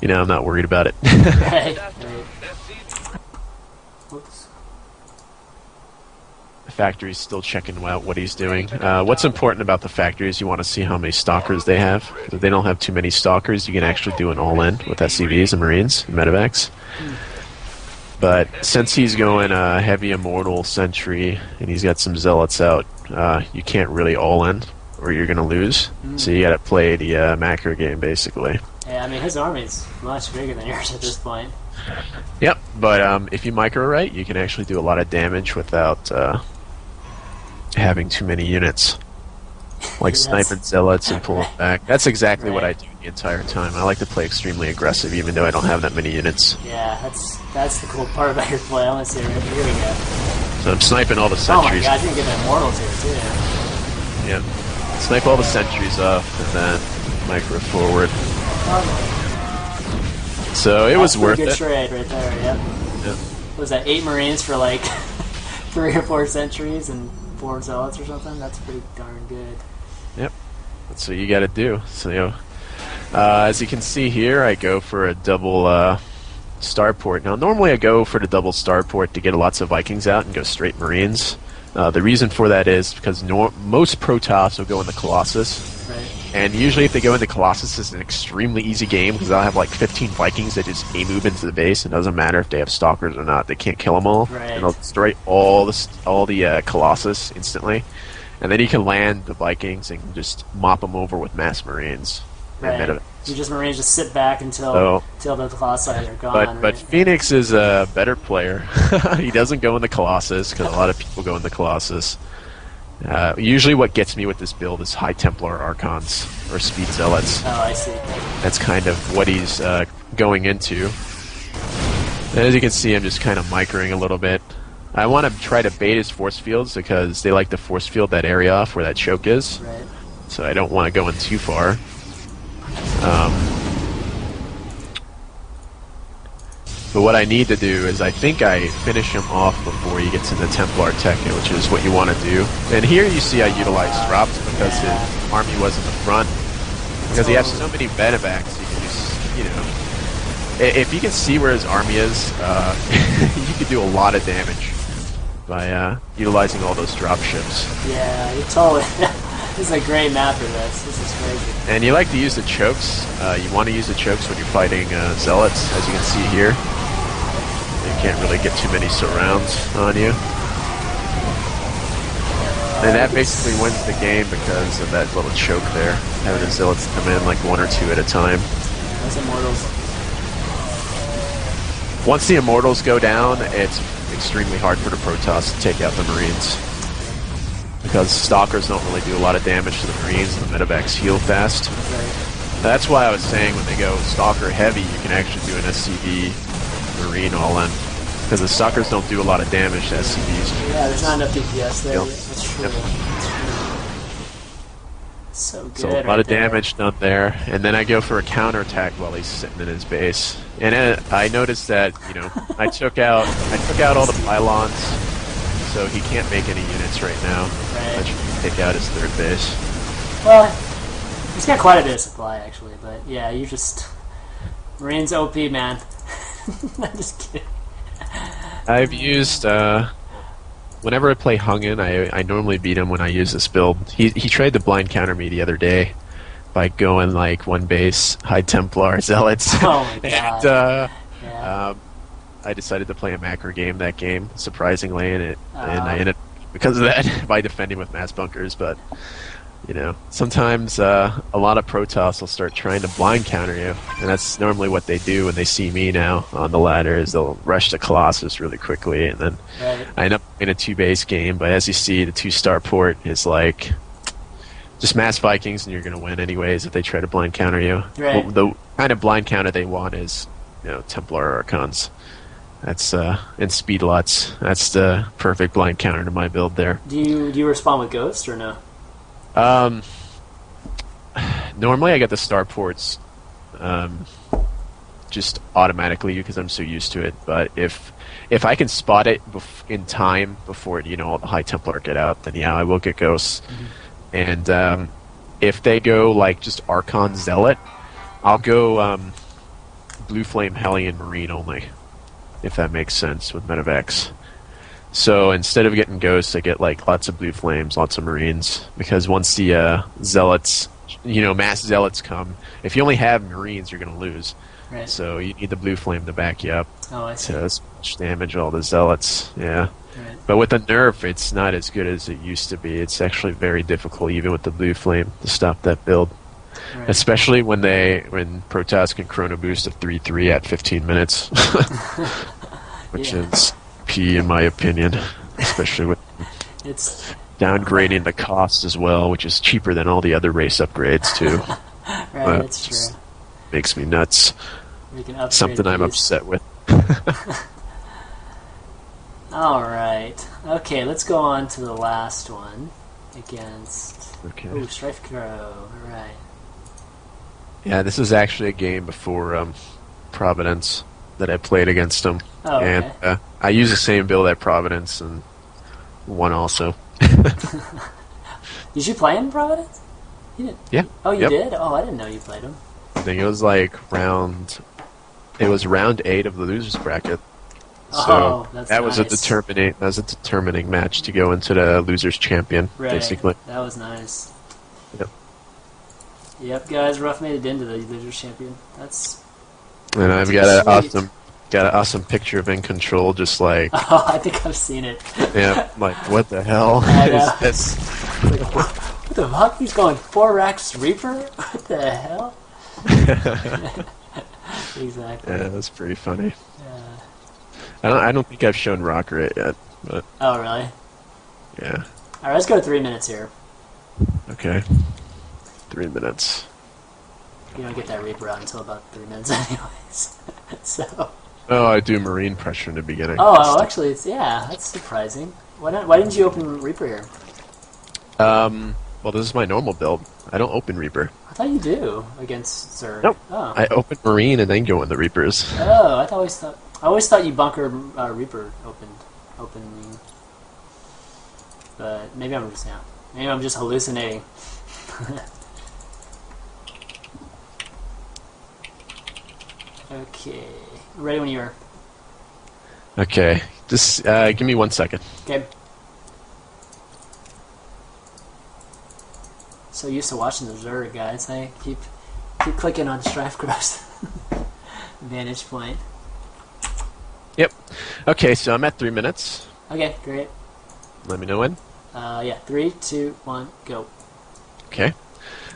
you know, I'm not worried about it. Right. Oops. The factory's still checking out what he's doing. What's important about the factory is you want to see how many stalkers they have. If they don't have too many stalkers, you can actually do an all-in with SCVs and Marines and medevacs. But since he's going heavy immortal sentry and he's got some zealots out, you can't really all-in or you're going to lose. So you got to play the macro game basically. Yeah, I mean his army's much bigger than yours at this point. Yep, but if you micro right, you can actually do a lot of damage without having too many units. Like sniping zealots and pulling back. That's exactly what I do the entire time. I like to play extremely aggressive even though I don't have that many units. Yeah, that's the cool part about your play. I want to see, here we go. So I'm sniping all the Oh my sentries. god, you can get the immortals here too. Yeah. Snipe all the sentries up and then micro forward. So it was worth good it. trade right there, yep. Yeah. Was that 8 Marines for like 3 or 4 sentries and 4 zealots or something? That's pretty darn good. Yep. That's what you gotta do. So, you know, as you can see here, I go for a double starport. Now, normally I go for the double starport to get lots of Vikings out and go straight Marines. The reason for that is because most Protoss will go in the Colossus. Right. And usually if they go into Colossus, it's an extremely easy game because they'll have like 15 Vikings that just move into the base. It doesn't matter if they have stalkers or not. They can't kill them all. Right. And they'll destroy all the Colossus instantly. And then you can land the Vikings and just mop them over with mass Marines. Right. You just Marines just sit back until the Colossi are gone. But Phoenix is a better player. He doesn't go in the Colossus because a lot of people go in the Colossus. Usually what gets me with this build is High Templar Archons or Speed Zealots. Oh, I see. That's kind of what he's going into. And as you can see, I'm just kind of microing a little bit. I want to try to bait his force fields because they like to force field that area off where that choke is. Right. So I don't want to go in too far. But what I need to do is I think I finish him off before he gets into Templar Tech, which is what you want to do. And here you see I utilized drops because his army was in the front. Because he has so many medevacs, you can just, you know... If you can see where his army is, you can do a lot of damage by utilizing all those drop ships. Yeah, you totally... This is a great map for this. This is crazy. And you like to use the chokes. You want to use the chokes when you're fighting zealots, as you can see here. You can't really get too many surrounds on you. And that basically wins the game because of that little choke there. Having the zealots come in like 1 or 2 at a time. Those immortals. Once the immortals go down, it's extremely hard for the Protoss to take out the Marines. Because stalkers don't really do a lot of damage to the Marines and the medevacs heal fast. Right. That's why I was saying when they go stalker heavy, you can actually do an SCV Marine all-in. Because the stalkers don't do a lot of damage to SCVs. Yeah, there's not enough DPS there. Yep. That's true. Yep. So good. So a lot of damage done there. And then I go for a counterattack while he's sitting in his base. And I noticed that, you know, I took out all the pylons. So he can't make any units right now. Right. I should take out his third base. Well, he's got quite a bit of supply, actually. But yeah, you just... Marines OP, man. I'm just kidding. I've used... whenever I play Hungen, I normally beat him when I use this build. He tried to blind counter me the other day by going like 1 base, High Templar, Zealots. Oh my god. And, I decided to play a macro game that game, surprisingly, and I ended because of that by defending with mass bunkers. But you know, sometimes a lot of Protoss will start trying to blind counter you, and that's normally what they do when they see me now on the ladder. Is they'll rush the Colossus really quickly, and then I end up in a 2-base game. But as you see, the 2-star port is like just mass Vikings, and you're going to win anyways if they try to blind counter you. Right. Well, the kind of blind counter they want is, you know, Templar Archons. That's and speed lots. That's the perfect blind counter to my build there. Do you respond with Ghost or no? Normally I get the starports just automatically because I'm so used to it. But if I can spot it in time before, you know, all the High Templar get out, then yeah, I will get Ghosts. Mm-hmm. And if they go like just Archon Zealot, I'll go Blue Flame, Hellion, Marine only, if that makes sense with Medivacs. So instead of getting Ghosts, I get like lots of Blue Flames, lots of Marines, because once the Zealots, mass Zealots come, if you only have Marines, you're going to lose. Right. So you need the Blue Flame to back you up Oh, I see. to damage all the Zealots. Yeah. Right. But with the nerf, it's not as good as it used to be. It's actually very difficult, even with the Blue Flame, to stop that build. Right. Especially when Protoss can chrono boost a 3/3 at 15 minutes, which Yeah. is P in my opinion. Especially with It's downgrading the cost as well, which is cheaper than all the other race upgrades too. right. But It's true. makes me nuts. We can upgrade Something I'm these. upset with. All right. Okay, let's go on to the last one against. Okay. Ooh, Strife Crow. All right. Yeah, this is actually a game before Providence that I played against them, Oh, and okay. I use the same build at Providence and won also. Did you play in Providence? You did. Yeah. Oh, you Yep. did. Oh, I didn't know you played him. I think it was like round 8 of the losers bracket. So Oh, that's that was a nice. determining match to go into the losers champion, Right. basically. That was nice. Yep. Yep, guys, Ruff made it into the Losers Champion. That's. And I've Sweet. got an awesome picture of In Control, just like Oh, I think I've seen it. yeah, like what the hell I is know. this? It's like, what the fuck? He's going 4 racks Reaper? What the hell? Exactly. Yeah, that's pretty funny. Yeah. I don't think I've shown Rocker it yet, but Oh, really? yeah. Alright, let's go to 3 minutes here. Okay. 3 minutes. You don't get that Reaper out until about 3 minutes anyways. So. Oh, I do Marine pressure in the beginning. Oh, actually, that's surprising. Why didn't you open Reaper here? Well, this is my normal build. I don't open Reaper. I thought you do against Zerg. Nope. Oh. I open Marine and then go in the Reapers. Oh, I always thought you bunker Reaper open. But maybe I'm just hallucinating. Okay, ready when you are. Okay, just give me 1 second. Okay. So used to watching the Zerg guys. I keep clicking on Strife Crow's vantage point. Yep. Okay, so I'm at 3 minutes. Okay, great. Let me know when. Yeah, 3, 2, 1, go. Okay.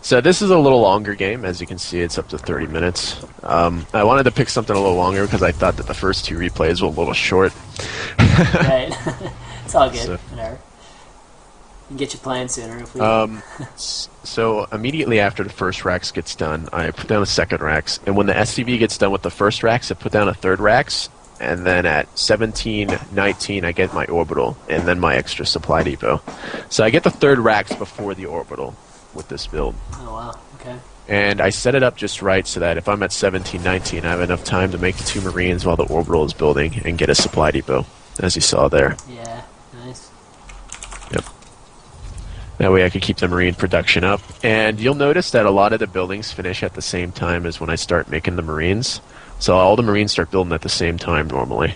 So this is a little longer game. As you can see, it's up to 30 minutes. I wanted to pick something a little longer because I thought that the first 2 replays were a little short. Right. It's all good. So- Whatever. We can get you playing sooner if we. So immediately after the first Rax gets done, I put down a second Rax, and when the SCV gets done with the first Rax, I put down a third Rax, and then at 17, 19, I get my orbital, and then my extra supply depot. So I get the third Rax before the orbital with this build. Oh wow. Okay. And I set it up just right so that if I'm at 17, 19, I have enough time to make the 2 Marines while the orbital is building and get a supply depot, as you saw there. Yeah. Nice. Yep. That way I could keep the Marine production up. And you'll notice that a lot of the buildings finish at the same time as when I start making the Marines. So all the Marines start building at the same time normally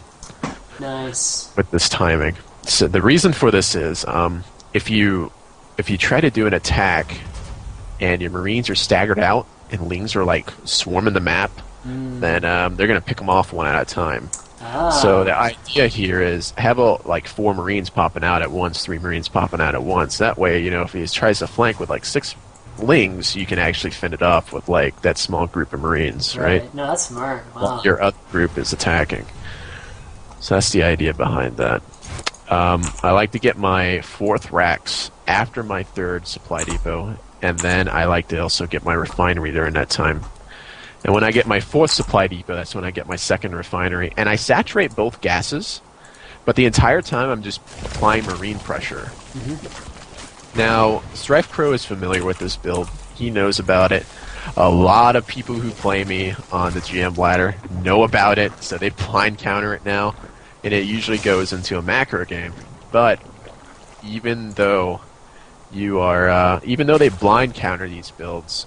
Nice. with this timing. So the reason for this is if you try to do an attack and your Marines are staggered out and Lings are like swarming the map, then they're going to pick them off one at a time. Ah. So the idea here is have like 4 Marines popping out at once, 3 Marines popping out at once. That way, if he tries to flank with like 6 Lings, you can actually fend it off with like that small group of Marines, right? No, that's smart. Wow. While your other group is attacking. So that's the idea behind that. I like to get my 4th Rax after my 3rd supply depot, and then I like to also get my refinery during that time. And when I get my 4th supply depot, that's when I get my 2nd refinery. And I saturate both gases, but the entire time I'm just applying marine pressure. Now, Strife Crow is familiar with this build. He knows about it. A lot of people who play me on the GM ladder know about it, so they blind counter it now. And it usually goes into a macro game. But even though they blind counter these builds,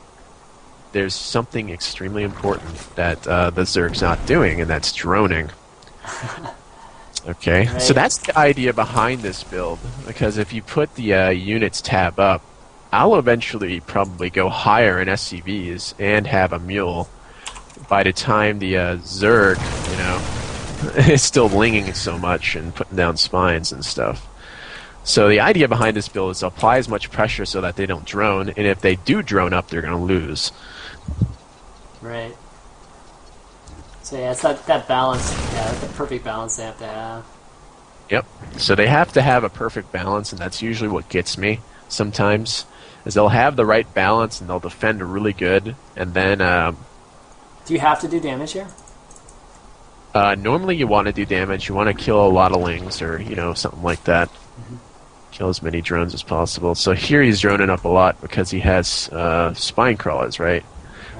there's something extremely important that the Zerg's not doing, and that's droning. Okay, Right. so that's the idea behind this build, because if you put the units tab up, I'll eventually probably go higher in SCVs and have a mule by the time the Zerg, is still linging so much and putting down spines and stuff. So the idea behind this build is to apply as much pressure so that they don't drone, and if they do drone up, they're going to lose. Right. So yeah, it's that balance. Yeah, the perfect balance they have to have. Yep. So they have to have a perfect balance, and that's usually what gets me sometimes, is they'll have the right balance and they'll defend really good, and then Do you have to do damage here? normally you want to do damage. You want to kill a lot of lings or, something like that. Kill as many drones as possible. So here he's droning up a lot because he has spine crawlers, right?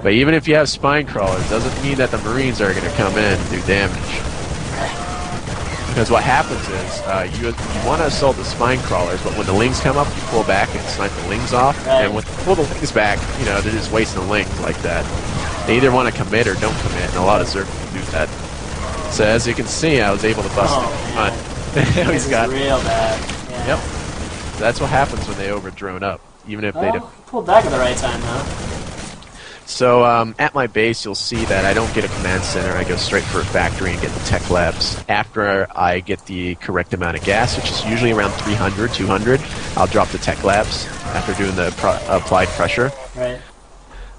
But even if you have spine crawlers, doesn't mean that the Marines are going to come in and do damage. Because what happens is, you want to assault the spine crawlers, but when the lings come up, you pull back and snipe the lings off. Right. And when you pull the lings back, they're just wasting the lings like that. They either want to commit or don't commit, and a lot of Zerg do that. So as you can see, I was able to bust him. This is real bad. Yeah. Yep. That's what happens when they over-drone up, even if they don't. He pulled back at the right time, though. So at my base, you'll see that I don't get a command center. I go straight for a factory and get the tech labs. After I get the correct amount of gas, which is usually around 300, 200, I'll drop the tech labs after doing the applied pressure. Right.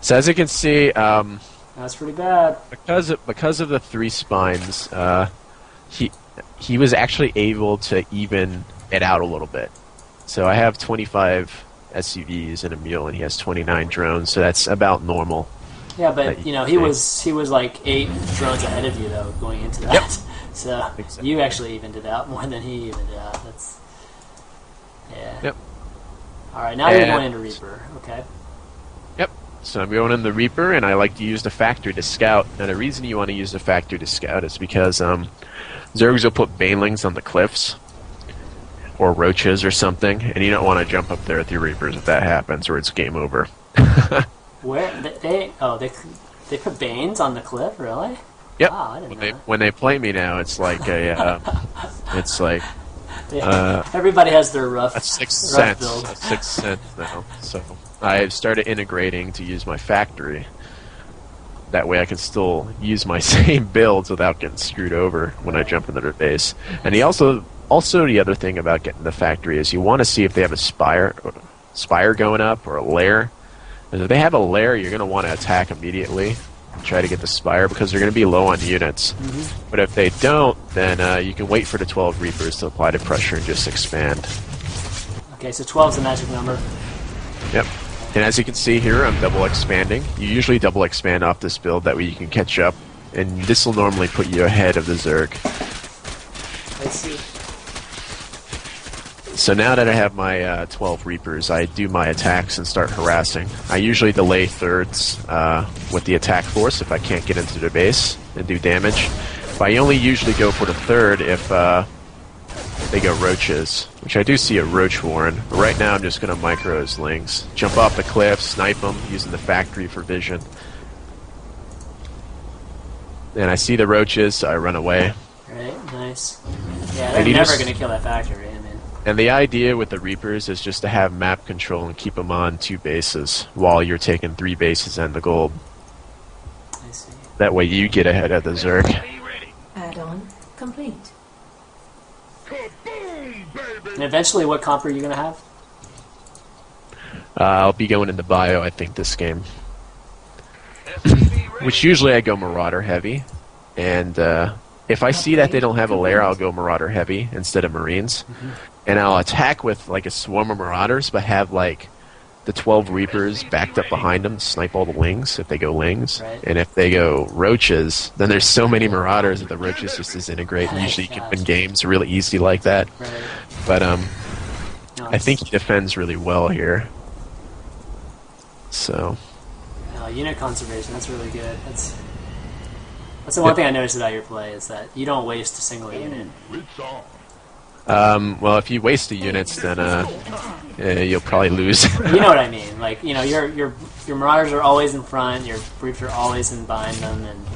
So as you can see, That's pretty bad. because of the 3 spines, he was actually able to even it out a little bit. So I have 25 SUVs and a mule, and he has 29 drones, so that's about normal. Yeah, but he was like 8 drones ahead of you though going into that. Yep. So Exactly. you actually evened it out more than he evened it out. That's Yep. All right, now you're going into Reaper. Okay. Yep. So I'm going in the Reaper, and I like to use the factory to scout. And the reason you want to use the factory to scout is because Zergs will put banelings on the cliffs or roaches or something, and you don't want to jump up there with your Reapers if that happens, or it's game over. Where they put Banes on the cliff? Really? Yep. Wow, I didn't know that. When they play me now, it's like a Everybody has their rough, a sixth rough sense. build. A sixth sense now. So I've started integrating to use my factory. That way I can still use my same builds without getting screwed over when I jump into their base. And also the other thing about getting the factory is you want to see if they have a spire going up or a lair. And if they have a lair, you're going to want to attack immediately and try to get the spire because they're going to be low on units. But if they don't, then you can wait for the 12 Reapers to apply the pressure and just expand. Okay, so 12 is the magic number. Yep. And as you can see here, I'm double expanding. You usually double expand off this build, that way you can catch up. And this will normally put you ahead of the Zerg. Let's see. So now that I have my 12 Reapers, I do my attacks and start harassing. I usually delay thirds with the attack force if I can't get into their base and do damage. But I only usually go for the third if they go roaches, which I do see a roach warren. But right now I'm just going to micro his lings. Jump off the cliff, snipe them, using the factory for vision. And I see the roaches, so I run away. Right, nice. Yeah, they're never going to kill that factory. I mean, And the idea with the Reapers is just to have map control and keep them on 2 bases while you're taking 3 bases and the gold. I see. That way you get ahead of the Zerg. Add-on complete. And eventually, what comp are you going to have? I'll be going into bio, I think, this game. Which usually I go Marauder heavy. And if I see that they don't have a lair, I'll go Marauder heavy instead of Marines. And I'll attack with like a swarm of Marauders, but have like the 12 Reapers backed up behind them to snipe all the lings if they go lings. Right. And if they go roaches, then there's so many Marauders that the roaches just disintegrate. And usually you can win games really easy like that. Right. But No, I think he defends really well here. So unit conservation, that's really good. That's the one thing I noticed about your play is that you don't waste a single unit. Well, if you waste the units, then you'll probably lose. You know what I mean? Like, you know, your marauders are always in front, your brutes are always in behind them, and